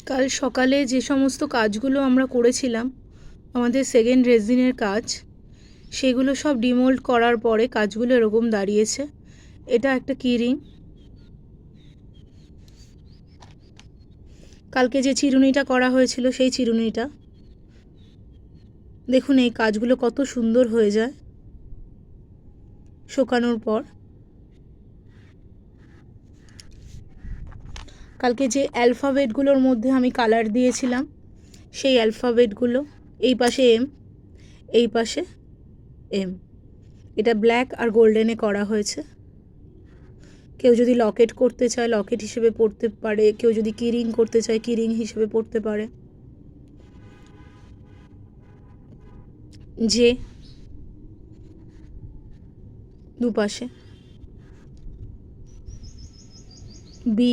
কাল সকালে যে সমস্ত কাজগুলো আমরা করেছিলাম আমাদের সেকেন্ড রেজিনের কাজ, সেগুলো সব ডিমোল্ড করার পরে কাজগুলো এরকম দাঁড়িয়েছে। এটা একটা কিরিং। কালকে যে চিরুনিটা করা হয়েছিল সেই চিরুনিটা দেখুন, এই কাজগুলো কত সুন্দর হয়ে যায় শুকানোর পর। কালকে যে অ্যালফাবেটগুলোর মধ্যে আমি কালার দিয়েছিলাম সেই অ্যালফাবেটগুলো, এই পাশে এম, এই পাশে এম, এটা ব্ল্যাক আর গোল্ডেনে করা হয়েছে। কেউ যদি লকেট করতে চায় লকেট হিসেবে পড়তে পারে, কেউ যদি কিরিং করতে চায় কিরিং হিসেবে পড়তে পারে। যে দুপাশে, বি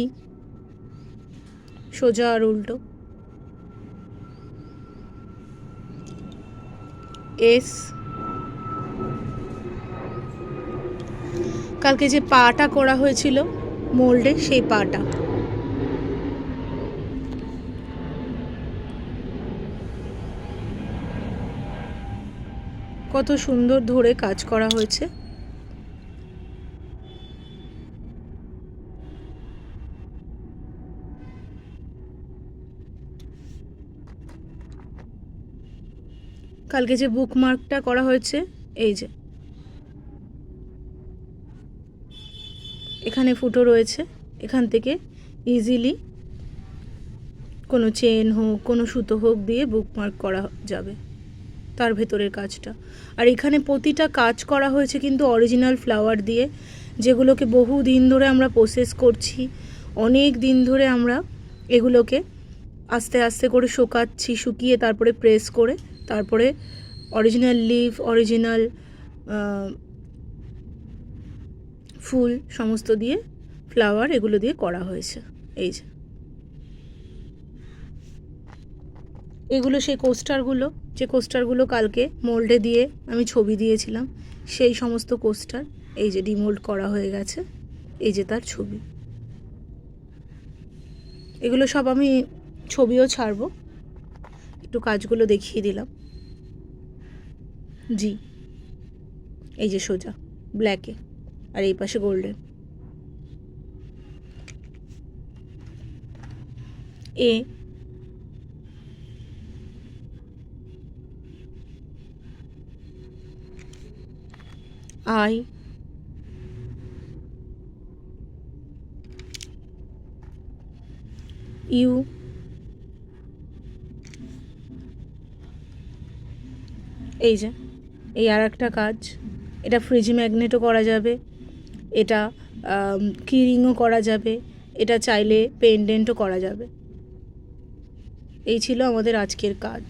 সোজা আর উল্টো, এস। কালকে যে পাটা করা হয়েছিল মোল্ডে, সেই পাটা কত সুন্দর ধরে কাজ করা হয়েছে। কালকে যে বুকমার্কটা করা হয়েছে, এই যে এখানে ফুটো রয়েছে, এখান থেকে ইজিলি কোনো চেন হোক কোনো সুতো হোক দিয়ে বুকমার্ক করা যাবে তার ভেতরের কাজটা। আর এখানে প্রতিটা কাজ করা হয়েছে কিন্তু অরিজিনাল ফ্লাওয়ার দিয়ে, যেগুলোকে বহু দিন ধরে আমরা প্রসেস করছি। অনেক দিন ধরে আমরা এগুলোকে আস্তে আস্তে করে শুকাচ্ছি, শুকিয়ে তারপরে প্রেস করে তারপরে অরিজিনাল লিফ, অরিজিনাল ফুল সমস্ত দিয়ে ফ্লাওয়ার এগুলো দিয়ে করা হয়েছে। এই যে এগুলো সেই কোস্টারগুলো, যে কোস্টারগুলো কালকে মোল্ডে দিয়ে আমি ছবি দিয়েছিলাম, সেই সমস্ত কোস্টার এই যে ডিমোল্ড করা হয়ে গেছে। এই যে তার ছবি, এগুলো সব আমি ছবিও ছাড়বো, একটু কাজগুলো দেখিয়ে দিলাম। জি, এই যে সোজা ব্ল্যাকে আর এই পাশে গোল্ডেন। এ, আই, ইউ, এই যে এই আর একটা কাজ, এটা ফ্রিজ ম্যাগনেটও করা যাবে, এটা কিরিংও করা যাবে, এটা চাইলে পেন্ডেন্টও করা যাবে। এই ছিল আমাদের আজকের কাজ।